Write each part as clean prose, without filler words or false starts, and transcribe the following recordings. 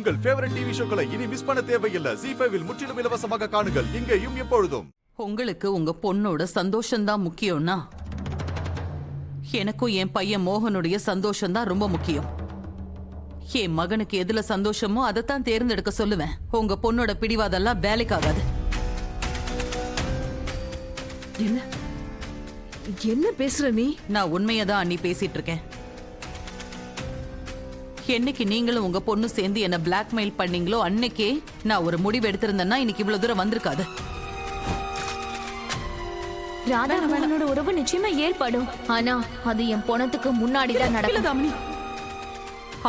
உங்கள் favourite TV ஷோக்களை இனி miss பண்ண தேவையில்லை. ZEE5 இல் முற்றிலும் இலவசமாக காணுங்கள். இங்கேயும் எப்பொழுதும். உங்களுக்கு உங்க பொண்ணோட சந்தோஷம்தான் முக்கியம்னா எனக்கும் என் பையன் மோகனுடைய சந்தோஷம்தான் ரொம்ப முக்கியம். என் மகனுக்கு எதுல சந்தோஷமோ அதைத்தான் தேர்ந்தெடுக்க சொல்லுவேன். உங்க பொண்ணோட பிடிவாதெல்லாம் வேலைக்காகாது. என்ன என்ன பேசுற நீ? நான் உண்மையதான் அண்ணி பேசிட்டு இருக்கேன். என்னைக்கு நீங்களும் உங்க பொண்ணு சேர்ந்து என்ன பிளாக்மெயில் பண்ணீங்களோ அன்னைக்கே நான் ஒரு முடிவு எடுத்திருந்தேன்னா இன்னைக்கு இவ்வளவு தூரம் வந்திருக்காது. ராதா மோகனோட உறவு நிச்சயமா ஏற்படும். ஆனா அது என் பொணத்துக்கு முன்னாடிதான் நடக்கும்.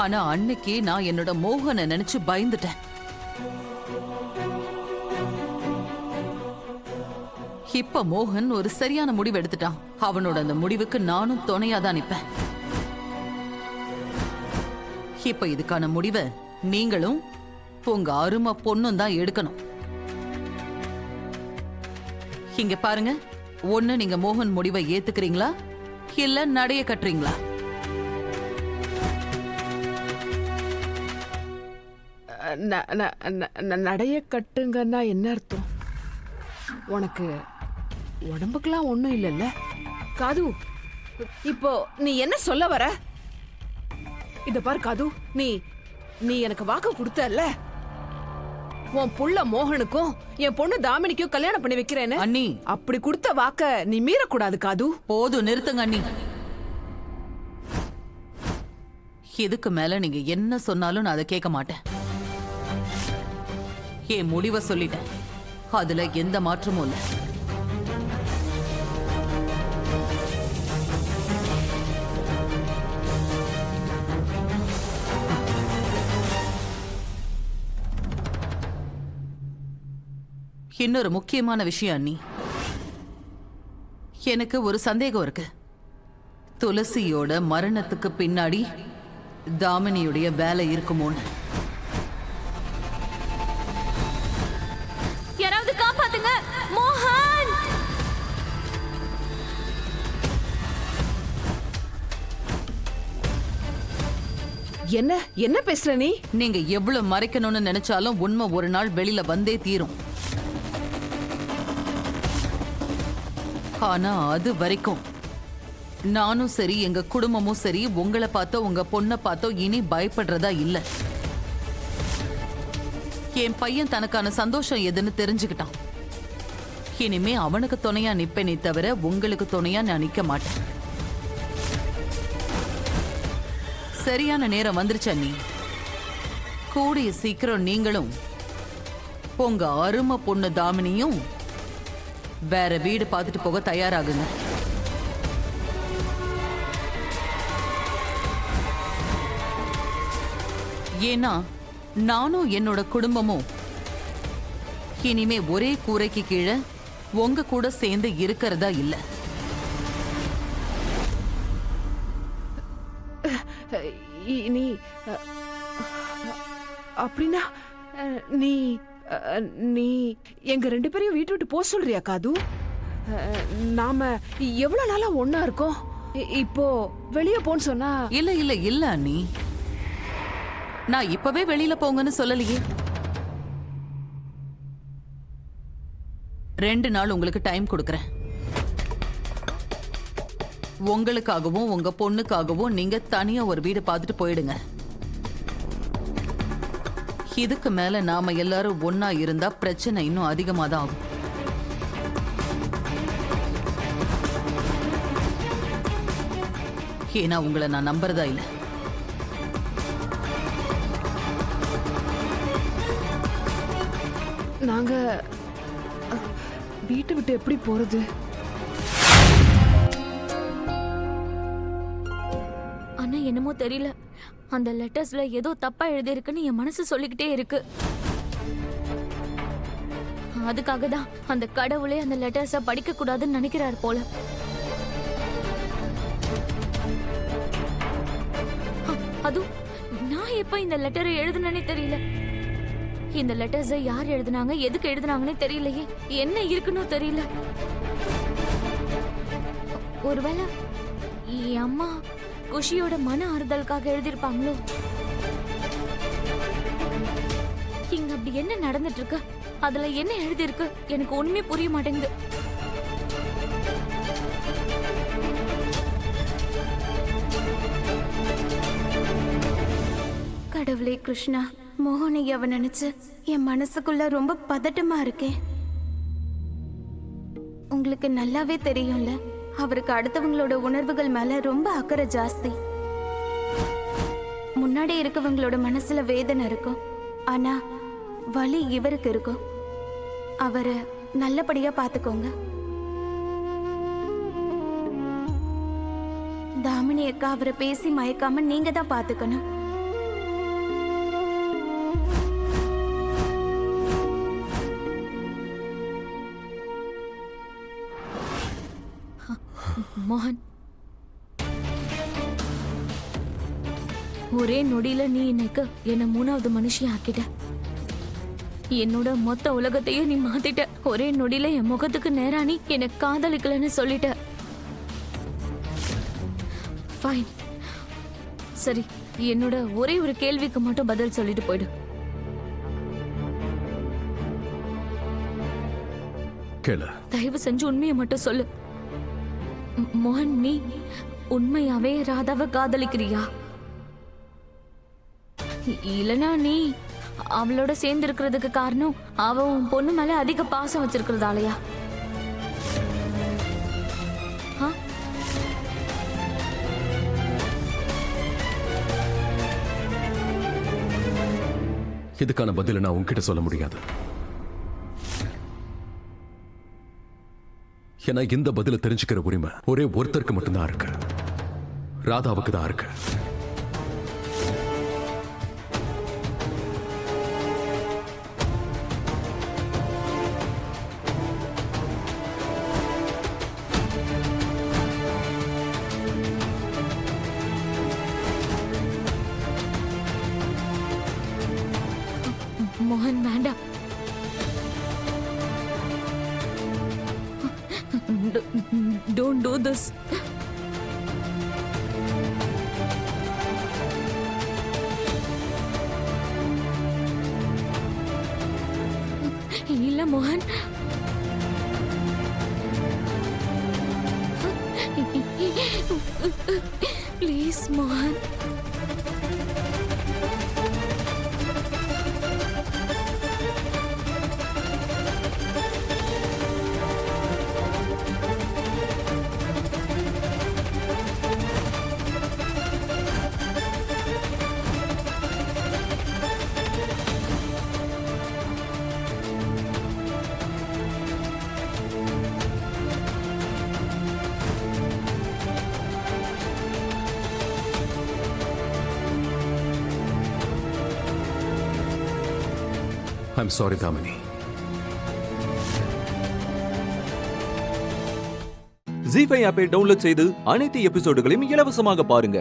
ஆனா அன்னைக்கு நான் என்னோட மோகனை நினைச்சு பயந்துட்டேன். இப்ப மோகன் ஒரு சரியான முடிவு எடுத்துட்டான். அவனோட அந்த முடிவுக்கு நானும் துணையாதான் நிப்பேன். இப்ப இதுக்கான முடிவை நீங்களும் உங்க அருமை பொண்ணும் தான் எடுக்கணும். இங்க பாருங்க, ஒண்ணு நீங்க மோகன் முடிவை ஏத்துக்கிறீங்களா இல்ல நடைய கட்டுறீங்களா? நடைய கட்டுங்கன்னா என்ன அர்த்தம்? உனக்கு உடம்புக்கெல்லாம் ஒண்ணும் இல்லைல்ல காது? இப்போ நீ என்ன சொல்ல வர? இத பாரு காது, நீ எனக்கு வாக்கு கொடுத்தல்ல, உன் புள்ள மோகனுக்கும் என் பொண்ணு தாமினிக்கும் கல்யாணம் பண்ணி வைக்கிறேன்னு. அண்ணி, அப்படி கொடுத்த வாக்க நீ மீறக்கூடாது காது. போதும், நிறுத்துங்க அண்ணி. இதுக்கு மேல நீங்க என்ன சொன்னாலும் நான் அதை கேட்க மாட்டேன். என் முடிவை சொல்லிட்டேன், அதுல எந்த மாற்றமும் இல்லை. இன்னொரு முக்கியமான விஷயம் அண்ணி, எனக்கு ஒரு சந்தேகம் இருக்கு. துளசியோட மரணத்துக்கு பின்னாடி தாமினியுடைய வேலை இருக்குமோன்னு. யாராவது காப்பாத்துங்க, மோகன்! என்ன என்ன பேசுற நீ? நீங்க எவ்வளவு மறைக்கணும்னு நினைச்சாலும் உண்மை ஒரு நாள் வெளியில வந்தே தீரும். ஆனா அது வரைக்கும் நானும் சரி, எங்க குடும்பமும் சரி, உங்களை பார்த்தோ உங்க பொண்ணை பார்த்தோ இனி பயப்படுறதா இல்ல. என் பையன் தனக்கான சந்தோஷம் எதுன்னு தெரிஞ்சுக்கிட்டான். இனிமே அவனுக்கு துணையா நிப்பேனே தவிர உங்களுக்கு துணையா நான் நிக்க மாட்டேன். சரியான நேரம் வந்துருச்சா? நீ கூடிய சீக்கிரம் நீங்களும் உங்க அருமை பொண்ணு தாமினியும் வேற வீடு பார்த்துட்டு போக தயாராகுங்க. ஏன்னா நானும் என்னோட குடும்பமும் இனிமே ஒரே கூரைக்கு கீழே உங்க கூட சேர்ந்து இருக்கிறதா இல்ல. நீ அப்படின்னா நீ நீ எங்க ரெண்டு பேரையும் வீட்டு விட்டு போக சொல்றியா காது? நாம எவ்வளவு நாளா ஒன்னா இருக்கோம், இப்போ வெளிய போன்னு சொன்னா? இல்ல இல்ல இல்ல அண்ணி, நான் இப்பவே வெளியில போங்கன்னு சொல்லலையே. 2 நாள் உங்களுக்கு டைம் கொடுக்கறேன். உங்களுக்காகவும் உங்க பொண்ணுக்காகவும் நீங்க தனியா ஒரு வீடு பார்த்துட்டு போயிடுங்க. இதுக்கு மேல நாம எல்லாரும் ஒன்னா இருந்தா பிரச்சனை இன்னும் அதிகமா தான் ஆகும். ஏன்னா உங்களை நான் நம்புறதா இல்ல. நாங்க வீட்டை விட்டு எப்படி போறது? ஆனா என்னமோ தெரியல, அந்த லெட்டர்ஸ்ல ஏதோ தப்பா எழுதியிருக்குன்னு என் மனசு சொல்லிக்கிட்டே இருக்கு. அதுக்காக தான் அந்த கடவுளே அந்த லெட்டர்ஸ படிக்க கூடாதுன்னு நினைக்கிறார் போல. அதுவும் நான் எப்ப இந்த லெட்டரை எழுதுனேனே தெரியல. இந்த லெட்டர்ஸை யார் எழுதுனாங்க, எதுக்கு எழுதுனாங்கன்னே தெரியலையே. என்ன இருக்குன்னு தெரியல. ஒருவேளை என் அம்மா குஷியோட மன ஆறுதலுக்காக எழுதியிருப்பாங்களோ? என்ன நடந்துட்டு இருக்கு? அதுல என்ன எழுதி இருக்கு? எனக்கு ஒண்ணுமே புரிய மாட்டேங்குது. கடவுளே கிருஷ்ணா, மோகனையாவை நினைச்சு என் மனசுக்குள்ள ரொம்ப பதட்டமா இருக்கேன். உங்களுக்கு நல்லாவே தெரியும்ல, அவருக்கு அடுத்தவங்களோட உணர்வுகள் மேல ரொம்ப அக்கறை ஜாஸ்தி. முன்னாடி இருக்கவங்களோட மனசுல வேதனை இருக்கும், ஆனா வலி இவருக்கு இருக்கும். அவரை நல்லபடியா பாத்துக்கோங்க. தாமினி அக்கா அவரை பேசி மயக்காம நீங்க தான் பாத்துக்கணும். மோகன், ஒரே நொடியில நீ இன்னைக்கு என்ன 3வது மனுஷி ஆக்கிட்ட. என்னோட மொத்த உலகத்தையும் நீ மாத்திட்ட. ஒரே நொடியில என் முகத்துக்கு நேரா நீ என்னை காதலிக்கலன்னு சொல்லிட்ட. ஃபைன், சரி, என்னோட ஒரே ஒரு கேள்விக்கு மட்டும் பதில் சொல்லிட்டு போயிடு. கேளு. தயவு செஞ்சு உண்மையை மட்டும் சொல்லு. மோகன், நீ உண்மையாவே ராதாவை காதலிக்கிறியா? இல்லனா நீ அவளோட சேர்ந்து இருக்கிறதுக்கு காரணம் அவ உன் பொண்ணு மேல அதிக பாசம் வச்சிருக்கிறதாலயா? இதுக்கான பதில நான் உன்கிட்ட சொல்ல முடியாது. ஏன்னா இந்த பதில தெரிஞ்சுக்கிற உரிமை ஒரே ஒருத்தருக்கு மட்டும்தான் இருக்கு, ராதாவுக்கு தான் இருக்கு. மோகன், வேண்டாம். Don't do this. இல்ல மோகன், ப்ளீஸ் மோகன். I'm sorry, Damini. ZEE5 ஆப்பை டவுன்லோட் செய்து அனைத்து எபிசோடுகளையும் இலவசமாக பாருங்க.